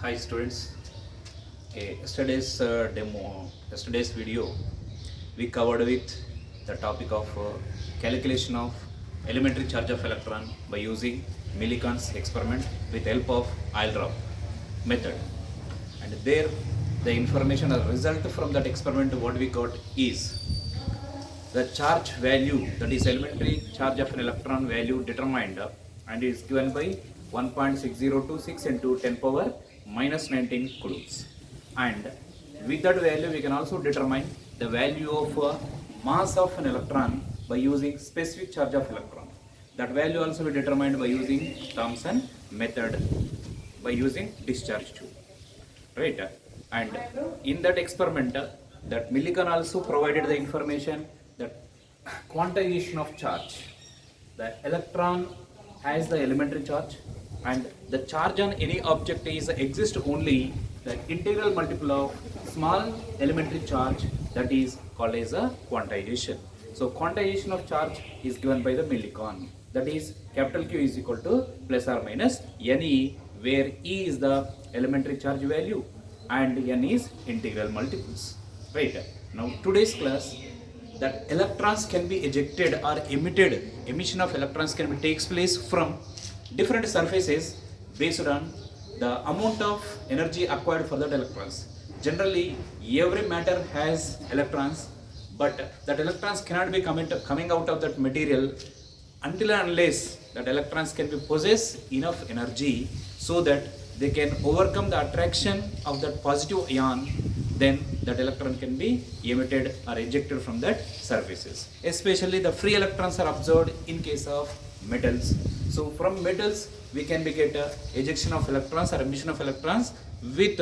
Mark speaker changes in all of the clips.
Speaker 1: Hi students. Okay, yesterday's video, we covered with the topic of calculation of elementary charge of electron by using Millikan's experiment with help of oil drop method. And there, the information or result from that experiment, what we got is the charge value, that is elementary charge of an electron value determined and is given by 1.6026 into 10 power minus 19 coulombs. And with that value we can also determine the value of mass of an electron by using specific charge of electron. That value also we determined by using Thomson method by using discharge tube. Right? And in that experiment, that Millikan also provided the information that quantization of charge. The electron has the elementary charge, and the charge on any object is exist only the integral multiple of small elementary charge, that is called as a quantization. So quantization of charge is given by the Millikan. That is capital Q is equal to plus or minus Ne, where E is the elementary charge value and N is integral multiples. Right. Now today's class, that electrons can be ejected or emitted, emission of electrons can be takes place from different surfaces based on the amount of energy acquired for that electrons. Generally, every matter has electrons, but that electrons cannot be coming out of that material until and unless that electrons can be possess enough energy so that they can overcome the attraction of that positive ion, then that electron can be emitted or ejected from that surfaces. Especially the free electrons are observed in case of metals. So from metals we can get ejection of electrons or emission of electrons with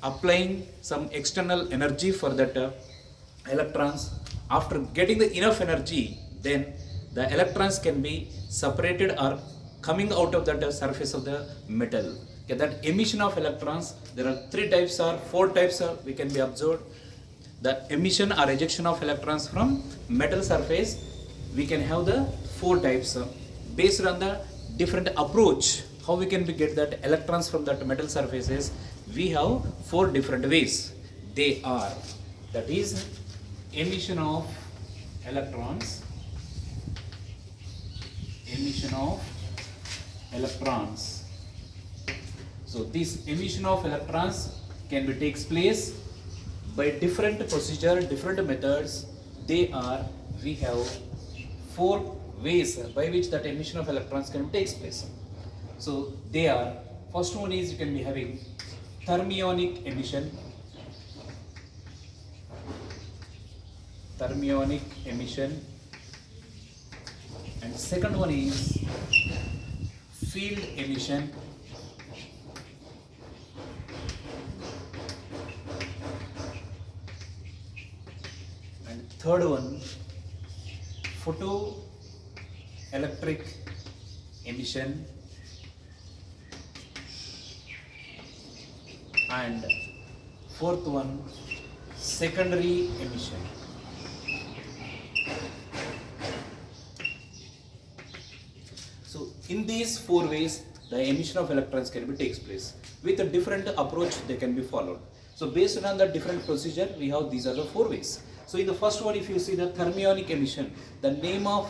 Speaker 1: applying some external energy for that electrons. After getting the enough energy, then the electrons can be separated or coming out of that surface of the metal. Okay, that emission of electrons, there are four types we can be observed. The emission or ejection of electrons from metal surface, we can have the four types based on the different approach. How we can get that electrons from that metal surfaces? We have four different ways. They are, that is emission of electrons, emission of electrons. So this emission of electrons can be takes place by different procedure, different methods. They are, we have four ways by which that emission of electrons can takes place. So they are, first one is you can be having thermionic emission, and second one is field emission, and third one photoelectric emission, and fourth one secondary emission. So in these four ways the emission of electrons can be takes place. With a different approach they can be followed. So based on the different procedure we have, these are the four ways. So in the first one, if you see the thermionic emission, the name of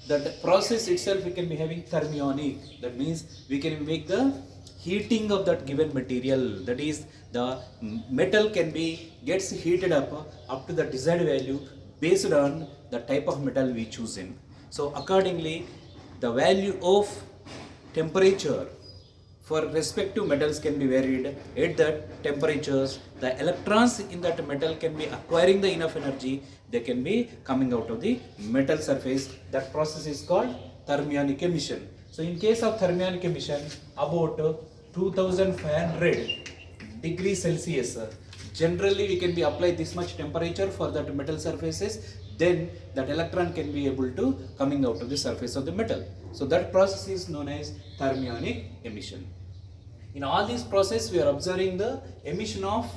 Speaker 1: that process itself we can be having thermionic. That means we can make the heating of that given material. That is the metal can be gets heated up to the desired value based on the type of metal we choose in. So accordingly, the value of temperature for respective metals can be varied. At that temperatures, the electrons in that metal can be acquiring the enough energy, they can be coming out of the metal surface. That process is called thermionic emission. So in case of thermionic emission, about 2500 degrees Celsius, generally we can be apply this much temperature for that metal surfaces, then that electron can be able to coming out of the surface of the metal. So that process is known as thermionic emission. In all these processes we are observing the emission of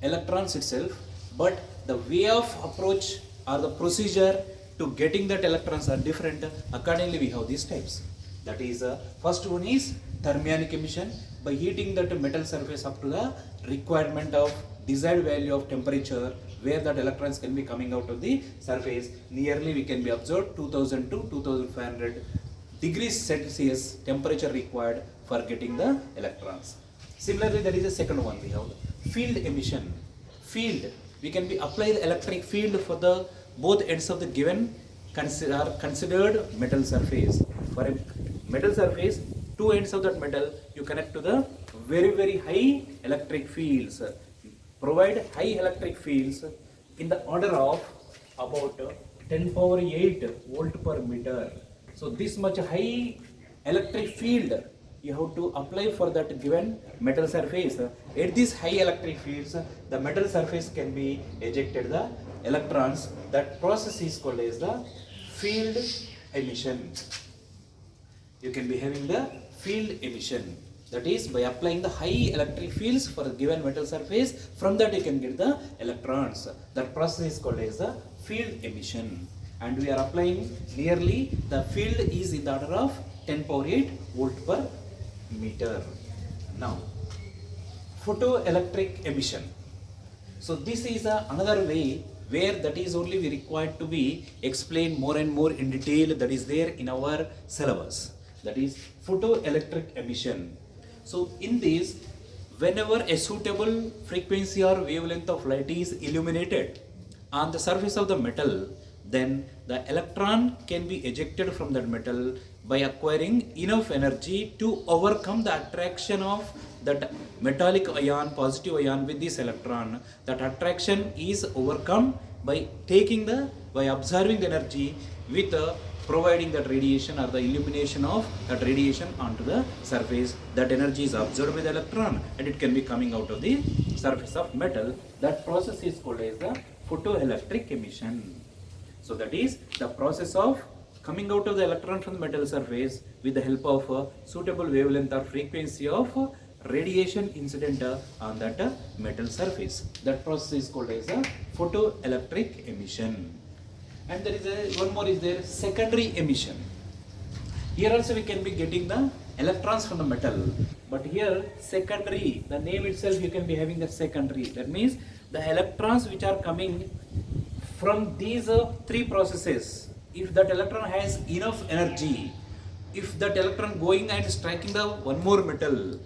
Speaker 1: electrons itself, but the way of approach or the procedure to getting that electrons are different. Accordingly we have these types. That is, first one is thermionic emission. By heating that metal surface up to the requirement of desired value of temperature, where that electrons can be coming out of the surface, nearly we can be observed 2000 to 2500 degrees Celsius temperature required for getting the electrons. Similarly, there is a second one, we have field emission. Field, we can be apply the electric field for the both ends of the given considered metal surface. For a metal surface, two ends of that metal you connect to the very high electric fields. Provide high electric fields in the order of about 10 power 8 volt per meter. So this much high electric field you have to apply for that given metal surface. At these high electric fields, the metal surface can be ejected the electrons. That process is called as the field emission. You can be having the field emission. That is, by applying the high electric fields for a given metal surface, from that you can get the electrons. That process is called as the field emission. And we are applying nearly, the field is in the order of 10 power 8 volt per meter. Now, photoelectric emission. So this is another way where that is only we required to be explained more and more in detail, that is there in our syllabus. That is photoelectric emission. So in this, whenever a suitable frequency or wavelength of light is illuminated on the surface of the metal, then the electron can be ejected from that metal by acquiring enough energy to overcome the attraction of that metallic ion, positive ion with this electron. That attraction is overcome by observing the energy with providing that radiation or the illumination of that radiation onto the surface. That energy is absorbed by the electron and it can be coming out of the surface of metal. That process is called as the photoelectric emission. So that is the process of coming out of the electron from the metal surface with the help of a suitable wavelength or frequency of radiation incident on that metal surface. That process is called as a photoelectric emission. And there is one more is there, secondary emission. Here also we can be getting the electrons from the metal, but here secondary, the name itself you can be having the secondary. That means the electrons which are coming from these three processes, if that electron has enough energy, if that electron going and striking the one more metal,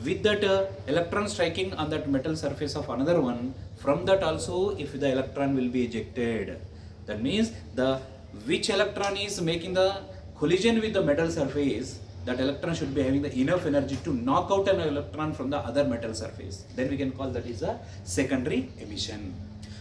Speaker 1: with that electron striking on that metal surface of another one, from that also if the electron will be ejected. That means the which electron is making the collision with the metal surface, that electron should be having the enough energy to knock out an electron from the other metal surface. Then we can call that is a secondary emission.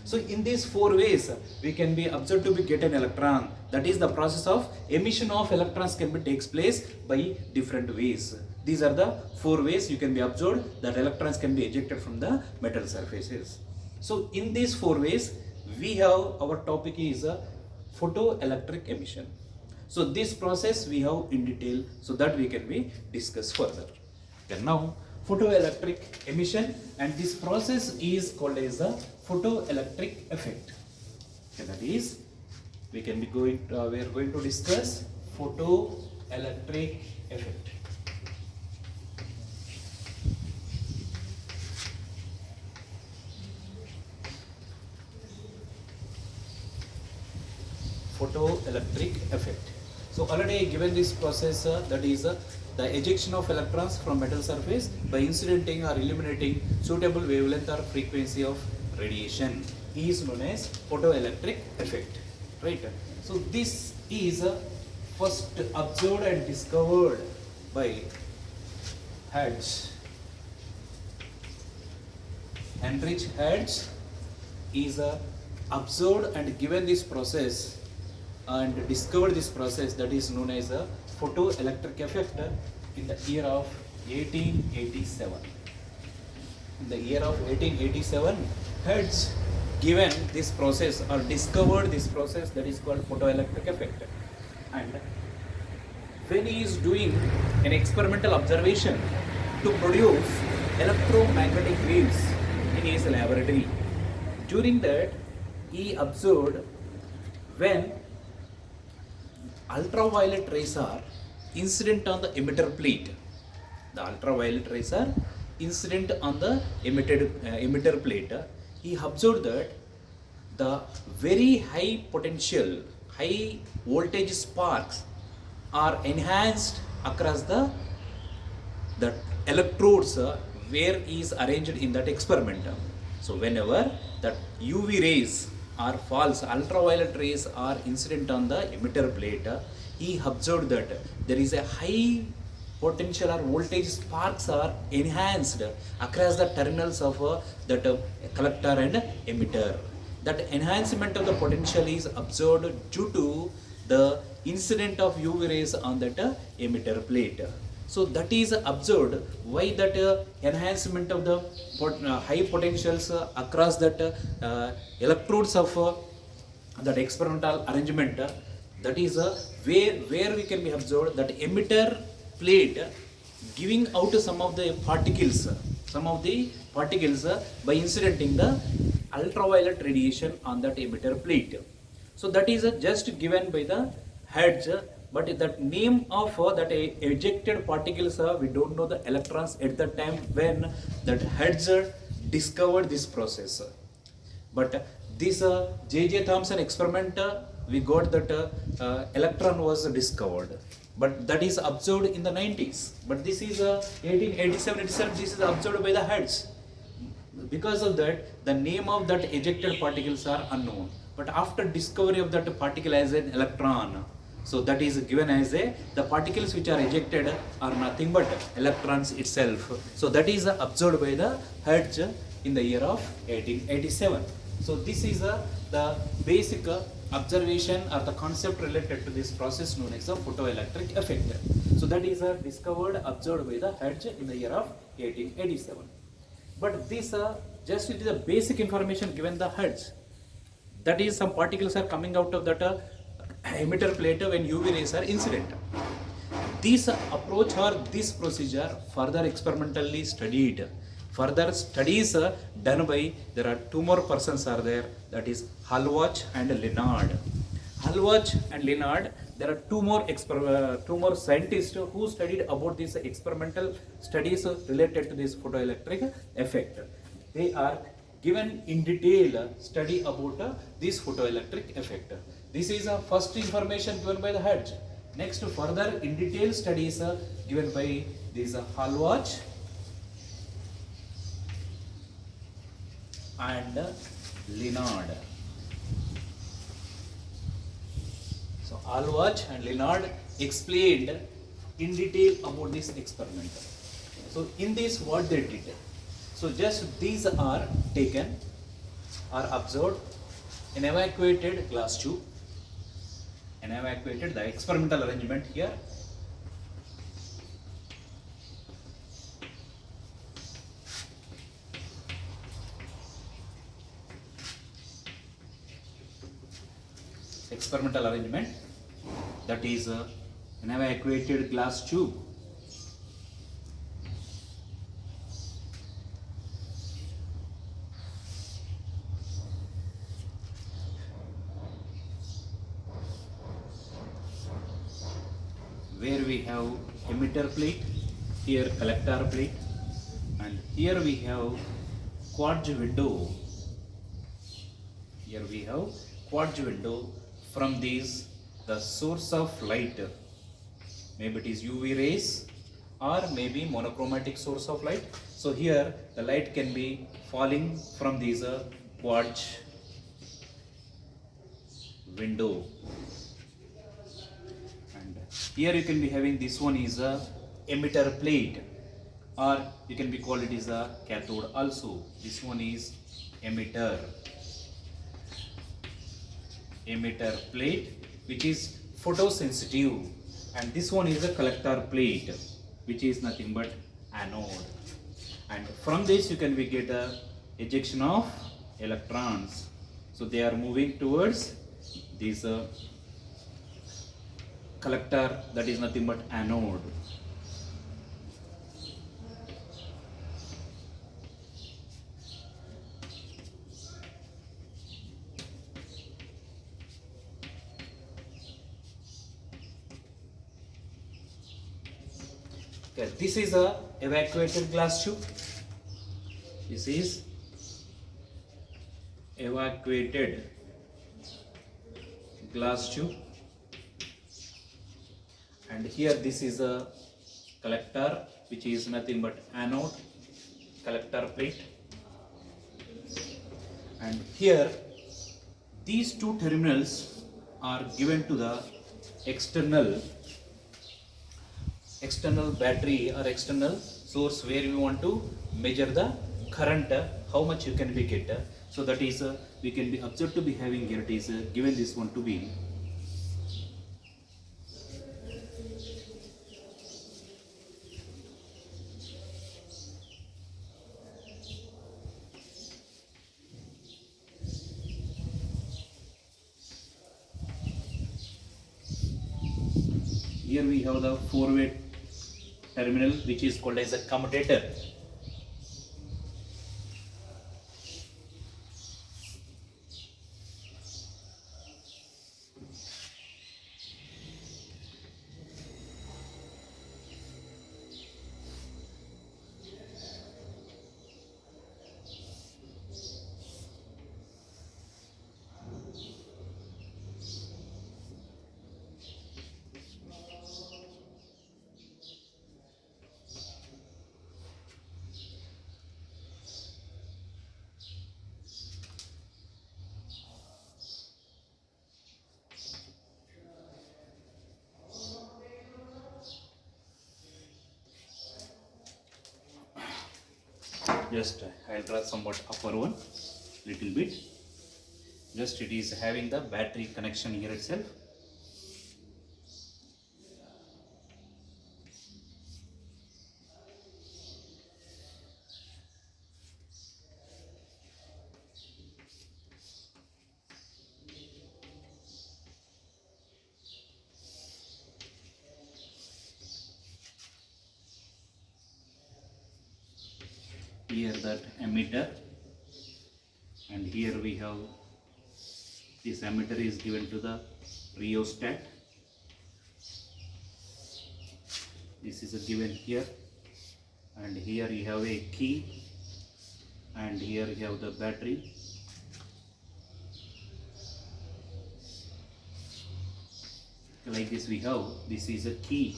Speaker 1: So in these four ways we can be observed to be get an electron. That is the process of emission of electrons can be takes place by different ways. These are the four ways you can be observed that electrons can be ejected from the metal surfaces. So in these four ways we have, our topic is photoelectric emission. So this process we have in detail so that we can be discussed further. Then now photoelectric emission, and this process is called as a photoelectric effect. And that is we can be going we are going to discuss photoelectric effect. Photoelectric effect. So already I given this process that is the ejection of electrons from metal surface by incidenting or illuminating suitable wavelength or frequency of radiation is known as photoelectric effect, right? So this is first observed and discovered by Hertz. Heinrich Hertz is observed and given this process and discovered this process that is known as a photoelectric effect in the year of 1887. In the year of 1887, Hertz given this process or discovered this process that is called photoelectric effect. And when he is doing an experimental observation to produce electromagnetic waves in his laboratory, during that he observed when ultraviolet rays are incident on the emitter plate. The ultraviolet rays are incident on the emitter plate. He observed that the very high potential, high voltage sparks are enhanced across the electrodes where is arranged in that experiment. So whenever that UV rays are false, ultraviolet rays are incident on the emitter plate, he observed that there is a high potential or voltage sparks are enhanced across the terminals of that collector and emitter. That enhancement of the potential is observed due to the incident of UV rays on that emitter plate. So that is observed why that enhancement of the high potentials across that electrodes of that experimental arrangement. That is where we can be observed that emitter plate giving out some of the particles by incidenting the ultraviolet radiation on that emitter plate. So that is just given by the heads, but that name of that ejected particles, we don't know the electrons at the time when that heads discovered this process. But this J.J. Thomson experiment, we got that electron was discovered. But that is observed in the 90s. But this is 1887, this is observed by the heads. Because of that, the name of that ejected particles are unknown. But after discovery of that particle as an electron, so that is given as the particles which are ejected are nothing but electrons itself. So that is observed by the Hertz in the year of 1887. So this is the basic observation or the concept related to this process known as the photoelectric effect. So that is discovered, observed by the Hertz in the year of 1887. But this just it is a basic information given the Hertz. That is, some particles are coming out of that emitter plate when UV rays are incident. This approach or this procedure further experimentally studied. Further studies done by, there are two more persons are there, that is Hallwach and Lenard. Hallwach and Lenard, there are two more scientists who studied about these experimental studies related to this photoelectric effect. They are given in detail study about this photoelectric effect. This is first information given by the Hertz. Next, further in detail studies given by this Hallwach and Lenard. So Hallwach and Lenard explained in detail about this experiment. So in this, what they did? So just these are taken, are observed, an evacuated glass tube, and evacuated the experimental arrangement here. Experimental arrangement, that is an evacuated glass tube. Where we have emitter plate, here collector plate, and here we have quartz window. Here we have quartz window. From these, the source of light, maybe it is UV rays or maybe monochromatic source of light. So here the light can be falling from these quartz window. And here you can be having, this one is a emitter plate, or you can be called it is a cathode also. This one is emitter plate, which is photosensitive, and this one is a collector plate, which is nothing but anode. And from this you can be get a ejection of electrons. So they are moving towards this collector, that is nothing but anode. Okay, this is a evacuated glass tube. This is evacuated glass tube, and here this is a collector, which is nothing but anode collector plate, and here these two terminals are given to the external battery or external source, where we want to measure the current, how much you can be get. So that is we can be observed to be having here, it is given this one to be here we have the four-way terminal, which is called as a commutator. Just I'll draw somewhat upper one, little bit. Just it is having the battery connection here itself. Here that emitter, and here we have this emitter is given to the rheostat. This is a given here, and here you have a key, and here you have the battery. Like this we have, this is a key,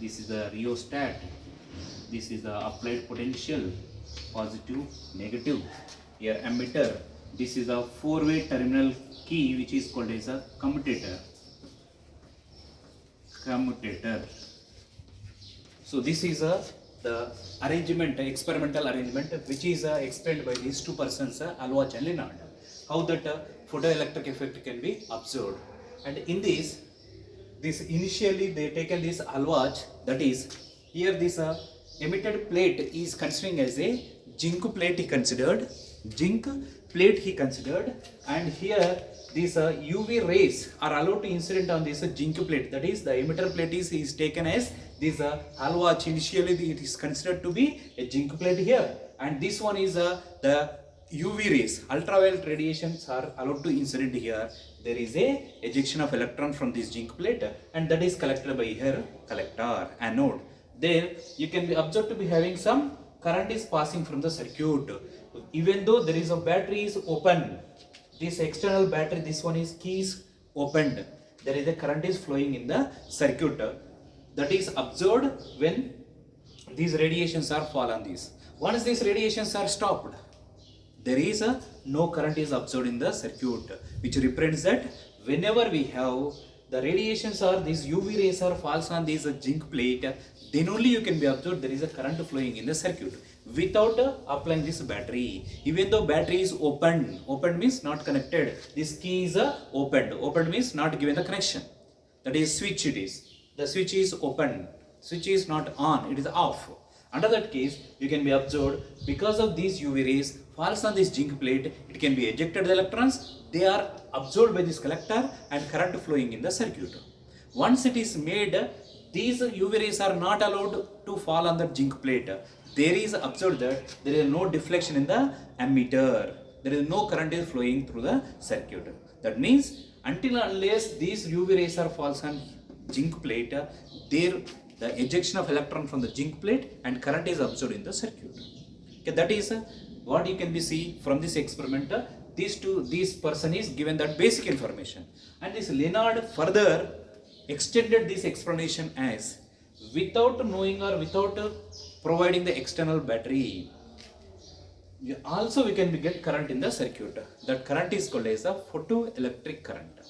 Speaker 1: this is the rheostat, this is the applied potential, positive, negative. Here emitter, this is a four-way terminal key, which is called as a commutator. So this is the arrangement, experimental arrangement, which is explained by these two persons, Alwach and Lenard, how that photoelectric effect can be observed. And in this initially they taken this Alwach, that is here this emitted plate is considering as a zinc plate he considered, and here these UV rays are allowed to incident on this zinc plate, that is the emitter plate is taken as this Alwach. Initially it is considered to be a zinc plate here, and this one is the UV rays, ultraviolet radiations are allowed to incident here. There is a ejection of electron from this zinc plate, and that is collected by here collector, anode. There you can be observed to be having some current is passing from the circuit, even though there is a battery is open. This external battery, this one is key is opened, there is a current is flowing in the circuit, that is observed when these radiations are fall on this. Once these radiations are stopped, there is no current is observed in the circuit, which represents that whenever we have the radiations or these UV rays are falls on this zinc plate, then only you can be observed there is a current flowing in the circuit without applying this battery. Even though battery is opened means not connected, this key is opened means not given the connection, that is switch it is. The switch is open, switch is not on, it is off. Under that case, you can be observed because of these UV rays falls on this zinc plate, it can be ejected the electrons, they are absorbed by this collector and current flowing in the circuit. Once it is made, these UV rays are not allowed to fall on the zinc plate. There is observed that there is no deflection in the emitter, there is no current is flowing through the circuit. That means until unless these UV rays are falls on zinc plate, there the ejection of electron from the zinc plate and current is observed in the circuit. Okay, that is what you can be see from this experiment. This person is given that basic information, and this Leonard further extended this explanation as, without knowing or without providing the external battery, also we can get current in the circuit. That current is called as a photoelectric current.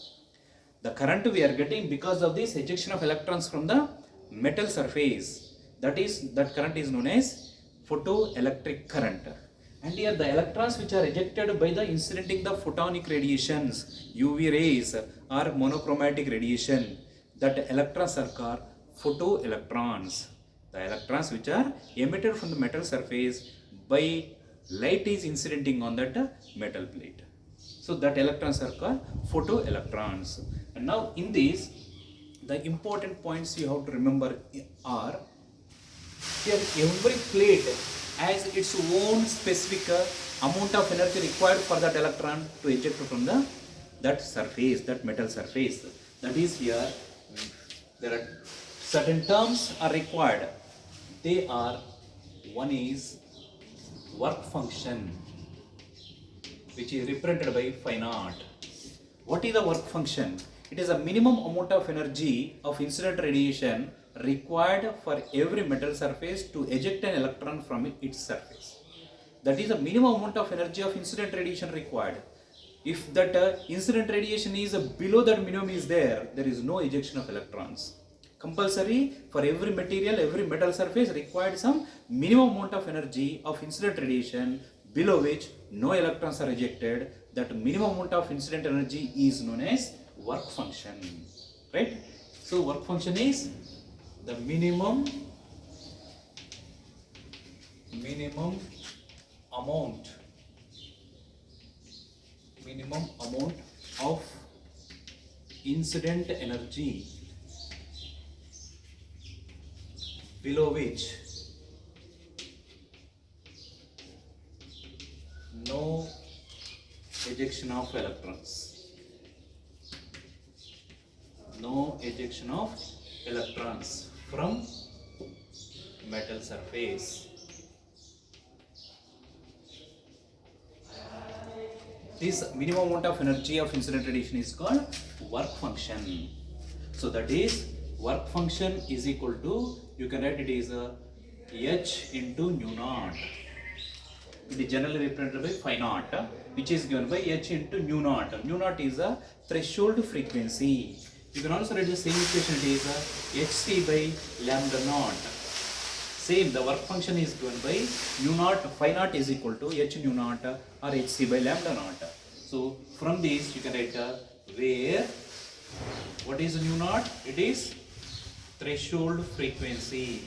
Speaker 1: The current we are getting because of this ejection of electrons from the metal surface, that current is known as photoelectric current. And here the electrons which are ejected by the incidenting the photonic radiations, UV rays or monochromatic radiation, that electrons are called photoelectrons. The electrons which are emitted from the metal surface by light is incidenting on that metal plate. So that electrons are called photoelectrons. And now in this, the important points you have to remember are, here every plate has its own specific amount of energy required for that electron to eject from that surface, that metal surface. That is, here there are certain terms are required. They are, one is work function, which is represented by phi naught. What is the work function? It is a minimum amount of energy of incident radiation required for every metal surface to eject an electron from its surface. That is the minimum amount of energy of incident radiation required. If that incident radiation is below that minimum is there is no ejection of electrons. Compulsory for every material, every metal surface required some minimum amount of energy of incident radiation below which no electrons are ejected. That minimum amount of incident energy is known as work function, right? So work function is the minimum amount of incident energy below which no ejection of electrons. No ejection of electrons from metal surface. This minimum amount of energy of incident radiation is called work function. So that is, work function is equal to, you can write it is H into nu naught. It is generally represented by phi naught, which is given by H into nu naught. Nu naught is a threshold frequency. You can also write the same equation, it is Hc by lambda naught. Same, the work function is given by nu naught, phi naught is equal to H nu naught or Hc by lambda naught. So from this you can write where, what is nu naught? It is threshold frequency.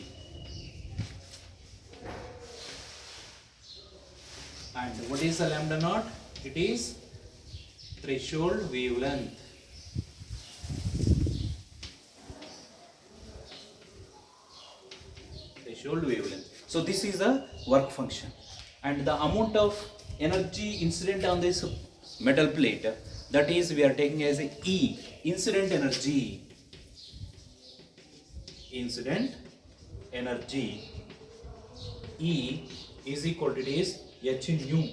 Speaker 1: And what is the lambda naught? It is threshold wavelength. So this is the work function, and the amount of energy incident on this metal plate, that is we are taking as a E, incident energy. Incident energy E is equal to, it is H nu,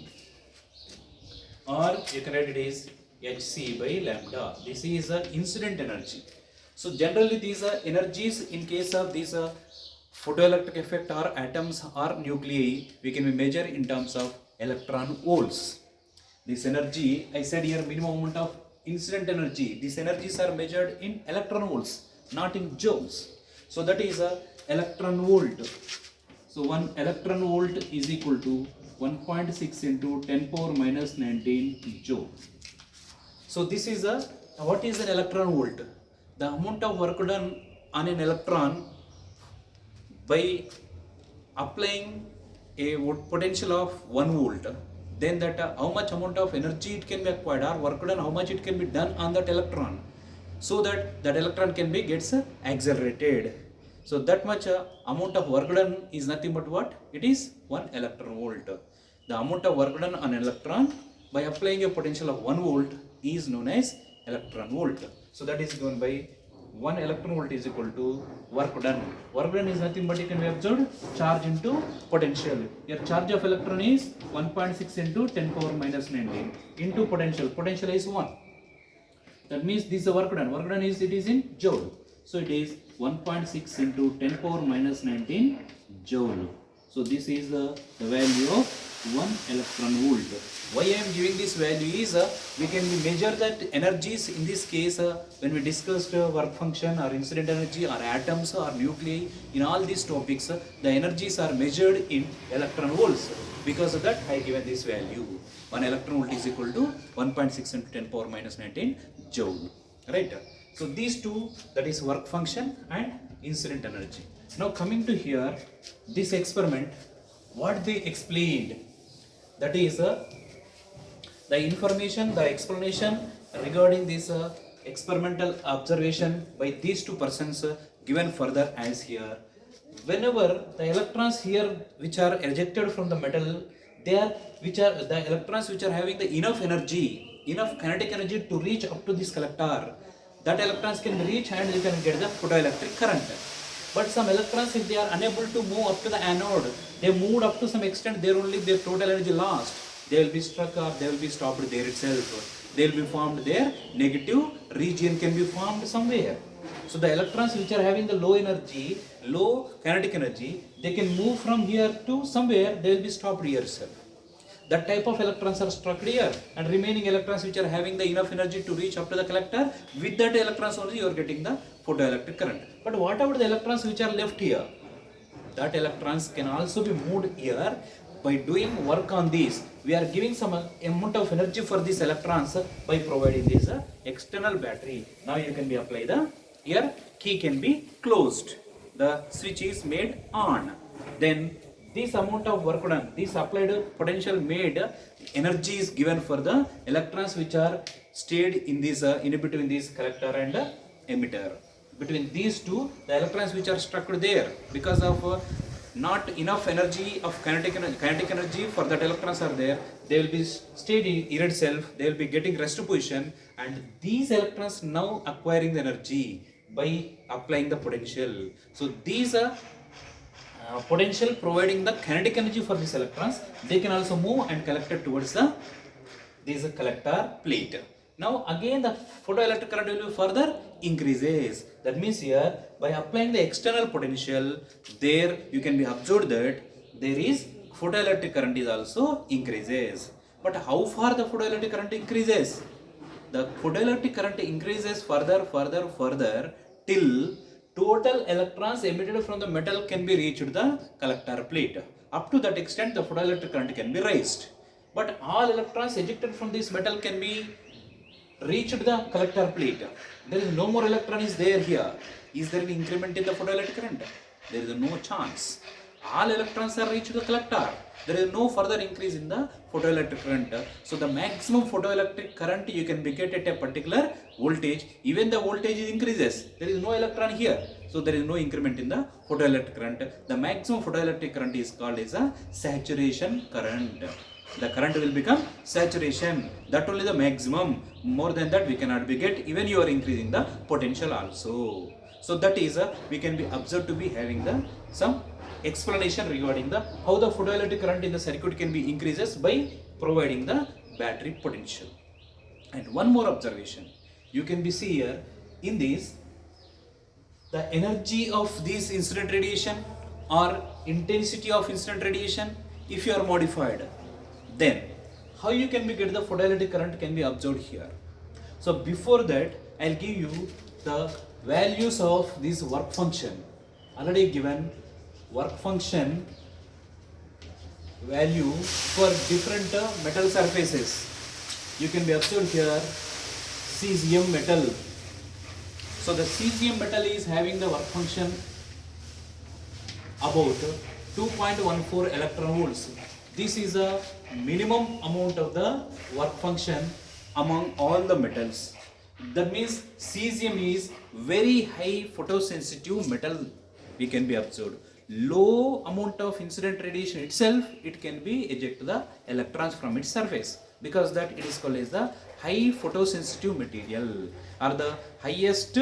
Speaker 1: or you can write it is Hc by lambda. This is the incident energy. So generally these are energies in case of these photoelectric effect or atoms or nuclei, we can be measured in terms of electron volts. This energy, I said here minimum amount of incident energy, these energies are measured in electron volts, not in joules. So that is a electron volt. So 1 electron volt is equal to 1.6 into 10 power minus 19 joule. So this is a, what is an electron volt? The amount of work done on an electron by applying a potential of 1 volt, then that how much amount of energy it can be acquired, or work done, how much it can be done on that electron, so that that electron can be gets accelerated. So that much amount of work done is nothing but what? It is 1 electron volt. The amount of work done on an electron by applying a potential of 1 volt is known as electron volt. So that is given by 1 electron volt is equal to work done. Work done is nothing but it can be absorbed charge into potential. Your charge of electron is 1.6 into 10 power minus 19 into potential. Potential is 1. That means this is the work done. Work done is, it is in joule. So it is 1.6 into 10 power minus 19 joule. So this is the value of 1 electron volt. Why I am giving this value is we can measure that energies in this case when we discussed work function or incident energy or atoms or nuclei. In all these topics the energies are measured in electron volts. Because of that I given this value. 1 electron volt is equal to 1.6 into 10 power minus 19 joule. Right? So these two, that is work function and incident energy. Now coming to here, this experiment, what they explained, that is the information, the explanation regarding this experimental observation by these two persons given further as here. Whenever the electrons here which are ejected from the metal, they are the electrons which are having the enough energy, enough kinetic energy to reach up to this collector. That electrons can reach and you can get the photoelectric current. But some electrons, if they are unable to move up to the anode, they moved up to some extent, there only their total energy lost. They will be struck or they will be stopped there itself. They will be formed there, negative region can be formed somewhere. So the electrons which are having the low energy, low kinetic energy, they can move from here to somewhere, they will be stopped here itself. That type of electrons are struck here, and remaining electrons which are having the enough energy to reach up to the collector, with that electrons only you are getting the photoelectric current. But what about the electrons which are left here? That electrons can also be moved here. By doing work on these, we are giving some amount of energy for these electrons by providing this external battery. Now you can be apply the, here key can be closed, the switch is made on. Then this amount of work done, this applied potential made, energy is given for the electrons which are stayed in this in between this collector and emitter. Between these two, the electrons which are struck there, because of not enough energy of kinetic energy for that electrons are there, they will be stayed in itself, they will be getting rest position, and these electrons now acquiring the energy by applying the potential. So these are potential providing the kinetic energy for these electrons, they can also move and collected towards the this collector plate. Now again the photoelectric current will be further increases. That means here by applying the external potential, there you can be observed that there is photoelectric current is also increases. But how far the photoelectric current increases? The photoelectric current increases further till total electrons emitted from the metal can be reached the collector plate. Up to that extent the photoelectric current can be raised. But all electrons ejected from this metal can be reached the collector plate. There is no more electron is there here. Is there an increment in the photoelectric current? There is no chance. All electrons are reached the collector. There is no further increase in the photoelectric current. So the maximum photoelectric current you can get at a particular voltage. Even the voltage increases. There is no electron here. So there is no increment in the photoelectric current. The maximum photoelectric current is called as a saturation current. The current will become saturation. That only the maximum. More than that we cannot be get. Even you are increasing the potential also. So that is we can be observed to be having the some explanation regarding the how the photoelectric current in the circuit can be increases by providing the battery potential. And one more observation. You can be see here in this the energy of this incident radiation or intensity of incident radiation, if you are modified, then how you can be get the photoelectric current can be observed here. So before that I'll give you the values of this work function. Already given work function value for different metal surfaces. You can be observed here cesium metal. So the cesium metal is having the work function about 2.14 electron volts. This is a minimum amount of the work function among all the metals. That means cesium is very high photosensitive metal we can be observed. Low amount of incident radiation itself, it can be eject the electrons from its surface, because that it is called as the high photosensitive material or the highest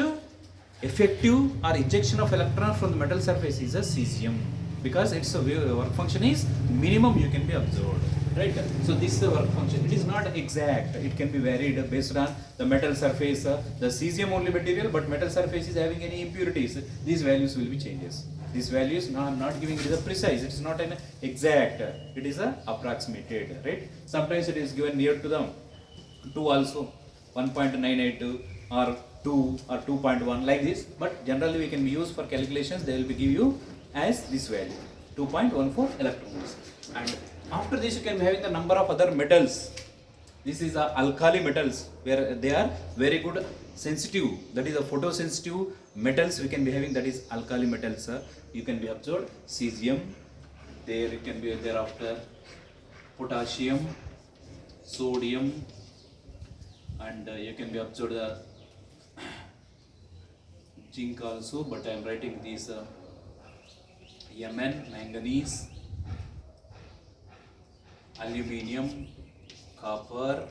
Speaker 1: effective or ejection of electron from the metal surface is a cesium, because its work function is minimum you can be observed, right? So this is the work function. It is not exact, it can be varied based on the metal surface, the cesium only material, but metal surface is having any impurities, these values will be changes. These values not giving it is a precise, it is not an exact, it is a approximated, right? Sometimes it is given near to the 2 also, 1.982 or 2 or 2.1 like this, but generally we can use for calculations, they will be give you as this value 2.14 electrons. And after this you can be having the number of other metals. This is the alkali metals where they are very good sensitive, that is a photosensitive metals we can be having, that is alkali metals. You can be observed cesium, there you can be thereafter potassium, sodium, and you can be observed the zinc also, but I am writing these Mn, manganese, aluminium, copper,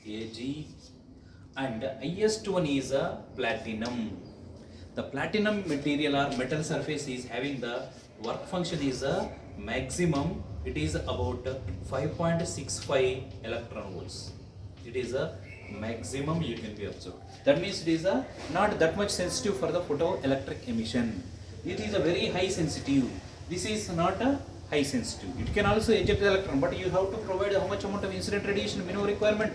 Speaker 1: Ag, and highest one is a platinum. The platinum material or metal surface is having the work function is a maximum, it is about 5.65 electron volts. It is a maximum you can be observed. That means it is a not that much sensitive for the photoelectric emission. It is a very high sensitive. This is not a high sensitive. It can also eject the electron, but you have to provide how much amount of incident radiation, minimum requirement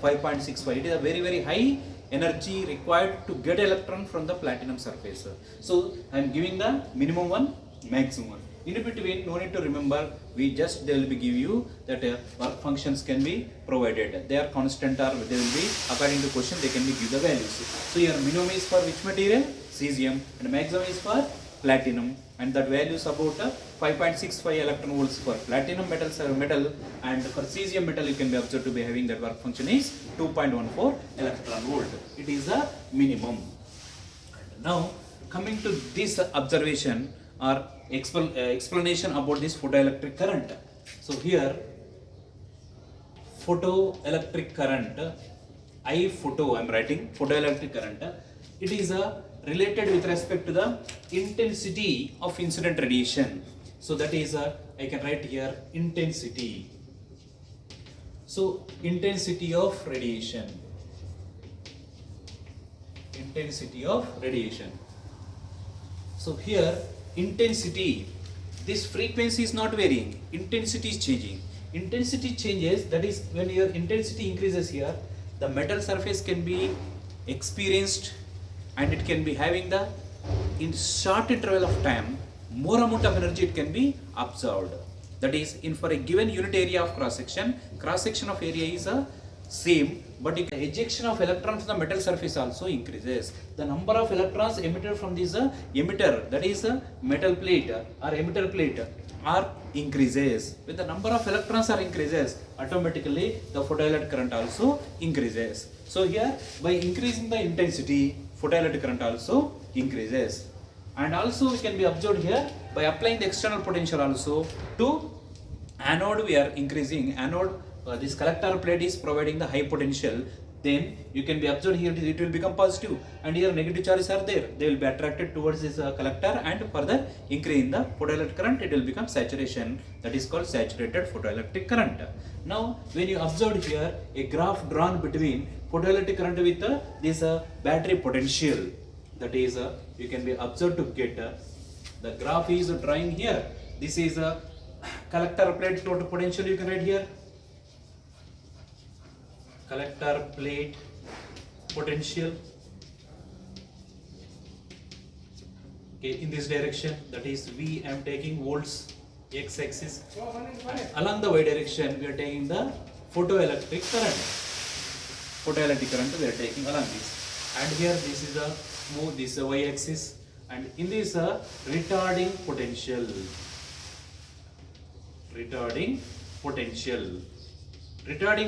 Speaker 1: 5.65. It is a very high energy required to get electron from the platinum surface. So I am giving the minimum one, maximum one. In between, no need to remember, we just they will be give you that work functions can be provided. They are constant or they will be according to question they can be give the values. So your minimum is for which material? Cesium, and maximum is for platinum, and that value is about 5.65 electron volts for platinum metal, and for cesium metal you can be observed to be having that work function is 2.14 electron volt. It is a minimum. And now coming to this observation or explanation about this photoelectric current. So here photoelectric current, I photo I am writing photoelectric current, it is related with respect to the intensity of incident radiation. So that is I can write here intensity. So intensity of radiation. Intensity of radiation. So here intensity, this frequency is not varying, intensity is changing. Intensity changes, that is when your intensity increases here, the metal surface can be experienced and it can be having the in short interval of time more amount of energy it can be absorbed. That is in for a given unit area of cross section of area is same, but ejection of electrons from the metal surface also increases. The number of electrons emitted from this emitter, that is a metal plate or emitter plate, are increases. When the number of electrons are increases, automatically the photoelectric current also increases. So here by increasing the intensity, photoelectric current also increases. And also we can be observed here by applying the external potential also to anode, we are increasing anode. This collector plate is providing the high potential, then you can be observed here it will become positive, and here negative charges are there, they will be attracted towards this collector, and further increase in the photoelectric current, it will become saturation, that is called saturated photoelectric current. Now when you observe here a graph drawn between photoelectric current with this battery potential, that is you can be observed to get the graph is drawing here. This is a collector plate total potential, you can write here collector plate potential, okay, in this direction, that is V I am taking volts x axis, and along the y direction we are taking the photoelectric current we are taking along this, and here this is a move this y axis, and in this retarding potential. Retarding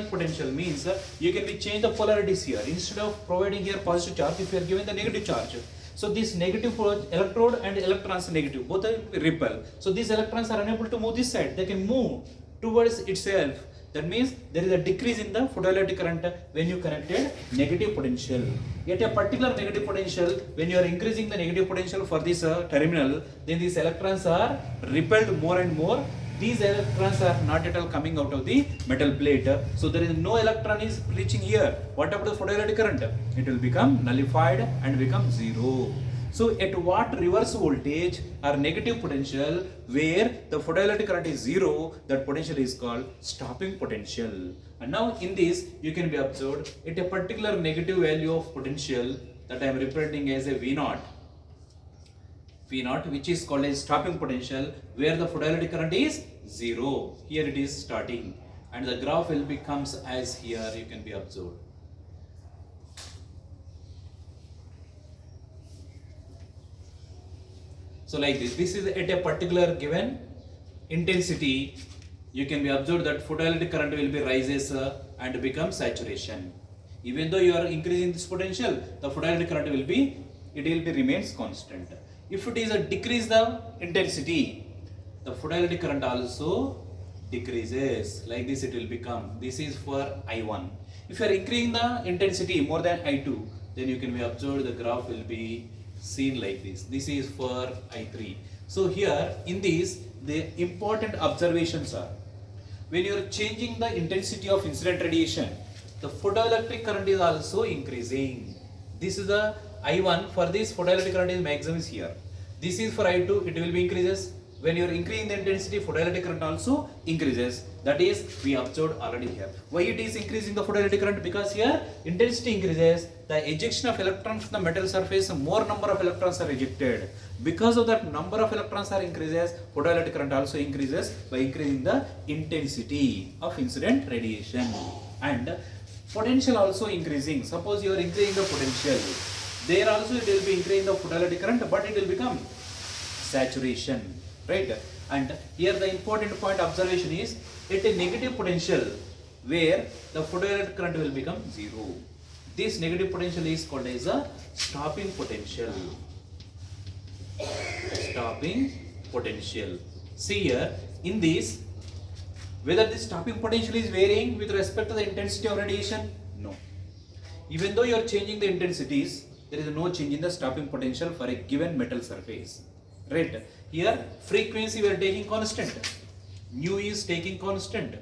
Speaker 1: potential means you can be change the polarities here. Instead of providing here positive charge, if you are given the negative charge, so this negative electrode and electrons negative both will repel. So these electrons are unable to move this side. They can move towards itself. That means there is a decrease in the photoelectric current when you connected negative potential. At a particular negative potential, when you are increasing the negative potential for this terminal, then these electrons are repelled more and more. These electrons are not at all coming out of the metal plate. So there is no electron is reaching here. What about the photoelectric current? It will become nullified and become zero. So at what reverse voltage or negative potential where the photoelectric current is zero, that potential is called stopping potential. And now in this you can be observed at a particular negative value of potential that I am representing as a V0. V0, which is called as stopping potential, where the photoelectric current is zero. Here it is starting, and the graph will becomes as here you can be observed. So like this is at a particular given intensity, you can be observed that photoelectric current will be rises and become saturation. Even though you are increasing this potential, the photoelectric current will be remains constant. If it is a decrease the intensity, the photoelectric current also decreases. Like this it will become. This is for I1. If you are increasing the intensity more than I2, then you can be observed the graph will be seen like this. This is for I3. So here in this the important observations are, when you are changing the intensity of incident radiation, the photoelectric current is also increasing. This is the I1. For this photoelectric current is maximum is here. This is for I2, it will be increases. When you are increasing the intensity, photoelectric current also increases. That is we observed already here. Why it is increasing the photoelectric current? Because here intensity increases, the ejection of electrons from the metal surface, more number of electrons are ejected. Because of that number of electrons are increases, photoelectric current also increases by increasing the intensity of incident radiation. And potential also increasing. Suppose you are increasing the potential, there also it will be increasing the photoelectric current, but it will become saturation. Right? And here the important point observation is at a negative potential where the photoelectric current will become zero. This negative potential is called as a stopping potential. Stopping potential. See here in this, whether this stopping potential is varying with respect to the intensity of radiation? No. Even though you are changing the intensities, there is no change in the stopping potential for a given metal surface. Right? Here frequency we are taking constant, nu is taking constant,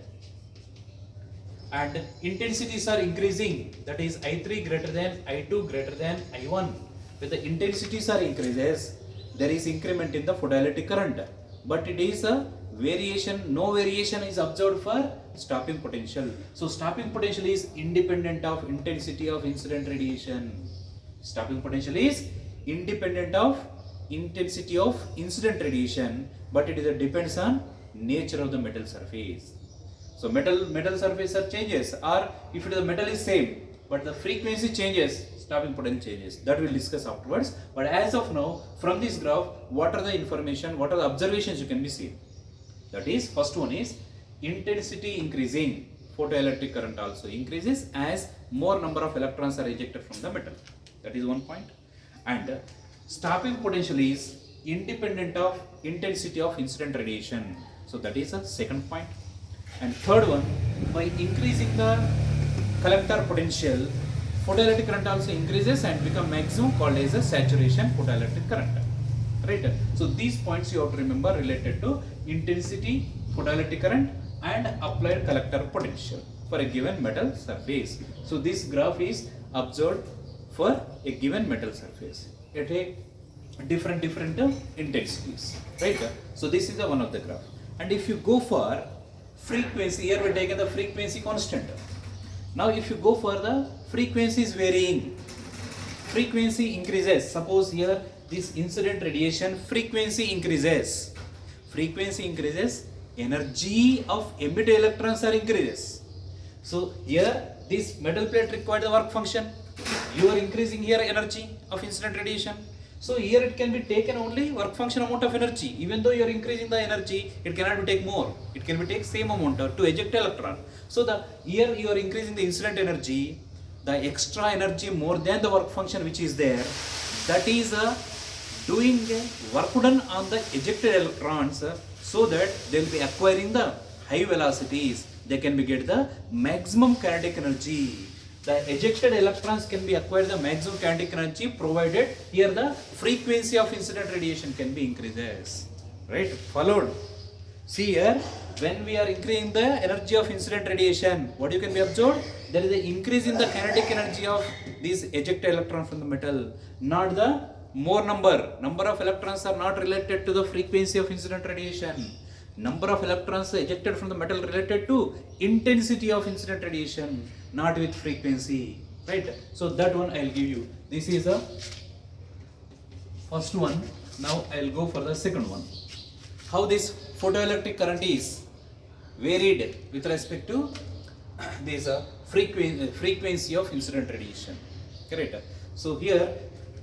Speaker 1: and intensities are increasing, that is I3 greater than I2 greater than I1. When the intensities are increases, there is increment in the photoelectric current, but it is a variation, no variation is observed for stopping potential. So stopping potential is independent of intensity of incident radiation. Stopping potential is independent of intensity of incident radiation, but it is depends on nature of the metal surface. So metal surface changes, or if it is the metal is same but the frequency changes, stopping potential changes. That we'll discuss afterwards. But as of now, from this graph, what are the information, what are the observations you can be seen? That is, first one is intensity increasing, photoelectric current also increases as more number of electrons are ejected from the metal. That is one point. And stopping potential is independent of intensity of incident radiation. So that is a second point. And third one, by increasing the collector potential, photoelectric current also increases and become maximum, called as a saturation photoelectric current. Right? So these points you have to remember related to intensity, photoelectric current and applied collector potential for a given metal surface. So this graph is observed for a given metal surface at a different intensities, right? So this is the one of the graph. And if you go for frequency, here we taken the frequency constant. Now if you go for the frequency is varying, frequency increases. Suppose here this incident radiation frequency increases, energy of emitted electrons are increases. So here this metal plate requires the work function. You are increasing here energy of incident radiation. So here it can be taken only work function amount of energy. Even though you are increasing the energy, it cannot be take more. It can be take same amount to eject electron. So the here you are increasing the incident energy, the extra energy more than the work function which is there. That is doing work done on the ejected electrons, so that they will be acquiring the high velocities, they can be get the maximum kinetic energy. The ejected electrons can be acquired the maximum kinetic energy provided here the frequency of incident radiation can be increases. Right? Followed. See here, when we are increasing the energy of incident radiation, what you can be observed? There is an increase in the kinetic energy of these ejected electron from the metal, not the more number. Number of electrons are not related to the frequency of incident radiation. Number of electrons ejected from the metal related to intensity of incident radiation, not with frequency. Right? So that one I'll give you. This is the first one. Now I'll go for the second one. How this photoelectric current is varied with respect to this frequency of incident radiation. Correct? So here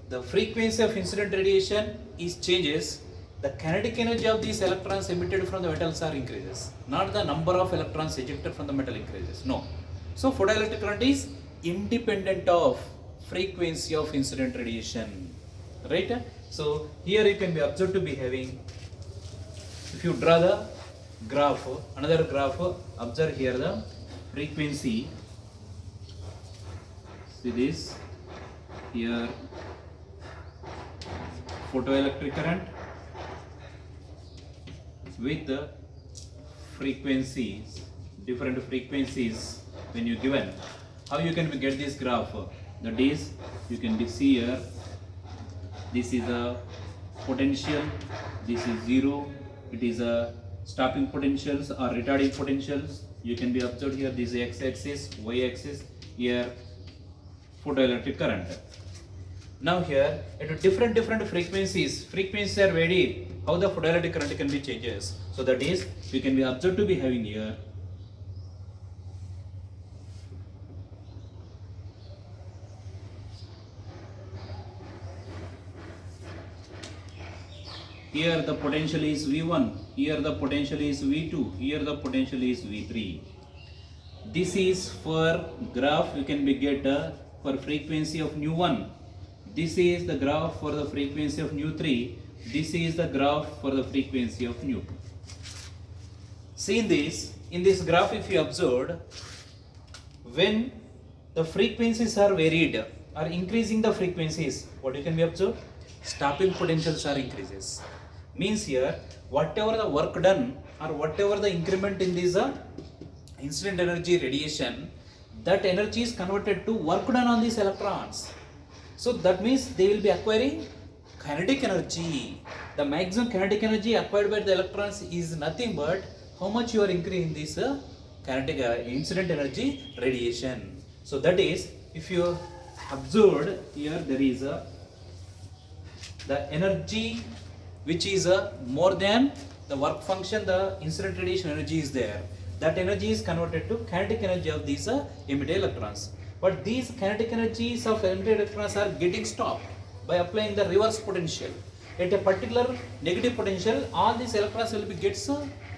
Speaker 1: the frequency of incident radiation is changes. The kinetic energy of these electrons emitted from the metals are increases, not the number of electrons ejected from the metal increases. No. So photoelectric current is independent of frequency of incident radiation. Right? So here you can be observed to be having, if you draw the graph, another graph, observe here the frequency. See this here, photoelectric current with the frequencies, different frequencies when you given. How you can get this graph? That is, you can see here, this is a potential, this is 0, it is a stopping potentials or retarding potentials. You can be observed here, this is x-axis, y-axis, here photoelectric current. Now here at different frequencies are varied. How the photoelectric current can be changes. So that is, you can be observed to be having here here the potential is V1, here the potential is V2, here the potential is V3. This is for graph you can be get for frequency of nu 1. This is the graph for the frequency of nu 3. This is the graph for the frequency of nu 2. See in this graph if you observed, when the frequencies are varied or increasing the frequencies, what you can be observed? Stopping potentials are increases. Means here, whatever the work done or whatever the increment in this incident energy radiation, that energy is converted to work done on these electrons. So that means they will be acquiring kinetic energy. The maximum kinetic energy acquired by the electrons is nothing but how much you are increasing this kinetic incident energy radiation. So that is, if you observed here, there is the energy which is more than the work function, the incident radiation energy is there. That energy is converted to kinetic energy of these emitted electrons. But these kinetic energies of emitted electrons are getting stopped by applying the reverse potential. At a particular negative potential, all these electrons will be gets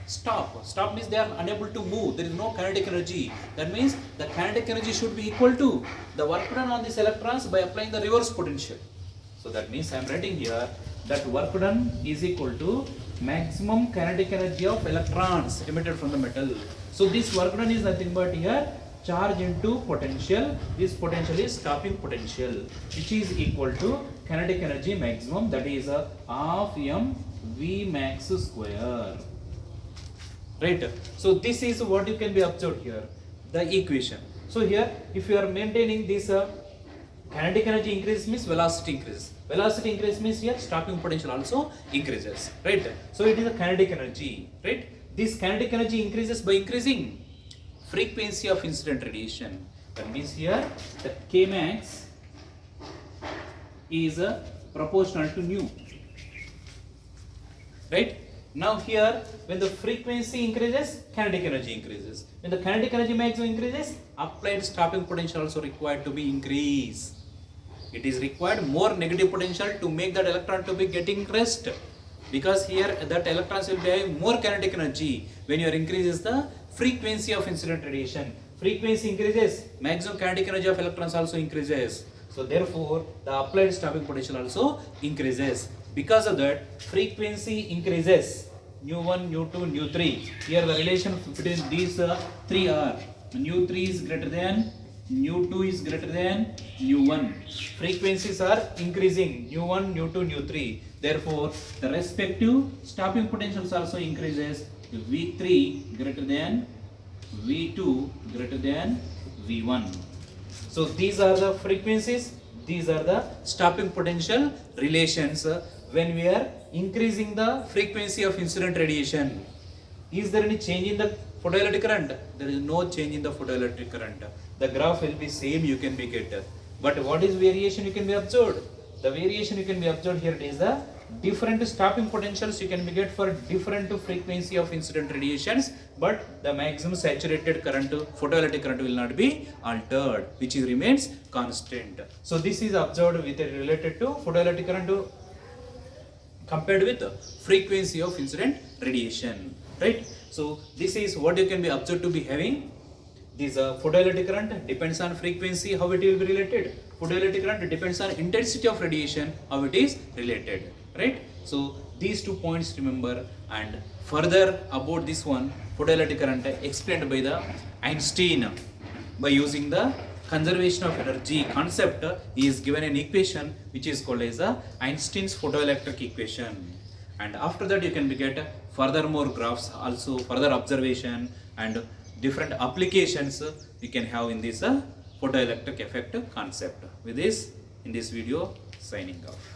Speaker 1: stopped. Stopped means they are unable to move. There is no kinetic energy. That means the kinetic energy should be equal to the work done on these electrons by applying the reverse potential. So that means I am writing here that work done is equal to maximum kinetic energy of electrons emitted from the metal. So this work done is nothing but here charge into potential. This potential is stopping potential, which is equal to kinetic energy maximum, that is half m v max square. Right? So this is what you can be observed here, the equation. So here if you are maintaining this kinetic energy increase means velocity increase. Velocity increase means here stopping potential also increases. Right? So it is a kinetic energy. Right? This kinetic energy increases by increasing frequency of incident radiation. That means here the K max is proportional to nu. Right? Now here when the frequency increases, kinetic energy increases. When the kinetic energy maximum increases, applied stopping potential also required to be increased. It is required more negative potential to make that electron to be getting rest, because here that electrons will be having more kinetic energy when you increases the frequency of incident radiation. Frequency increases, maximum kinetic energy of electrons also increases. So therefore the applied stopping potential also increases. Because of that, frequency increases, nu 1, nu 2, nu 3. Here the relation between these three are nu 3 is greater than nu 2 is greater than nu 1. Frequencies are increasing nu 1, nu 2, nu 3. Therefore, the respective stopping potentials also increases. V3 greater than V2 greater than V1. So these are the frequencies, these are the stopping potential relations when we are increasing the frequency of incident radiation. Is there any change in the photoelectric current? There is no change in the photoelectric current. The graph will be same, you can be get. But what is variation you can be observed? The variation you can be observed here is the different stopping potentials you can be get for different frequency of incident radiations, but the maximum saturated current, photoelectric current will not be altered, which is remains constant. So this is observed with related to photoelectric current compared with frequency of incident radiation, right? So this is what you can be observed to be having. This photoelectric current depends on frequency, how it will be related. Photoelectric current depends on intensity of radiation, how it is related, right? So these 2 points remember, and further about this one, photoelectric current explained by the Einstein by using the conservation of energy concept. He is given an equation which is called as the Einstein's photoelectric equation. And after that you can get further more graphs, also further observation and different applications we can have in this photoelectric effect concept. With this, in this video, signing off.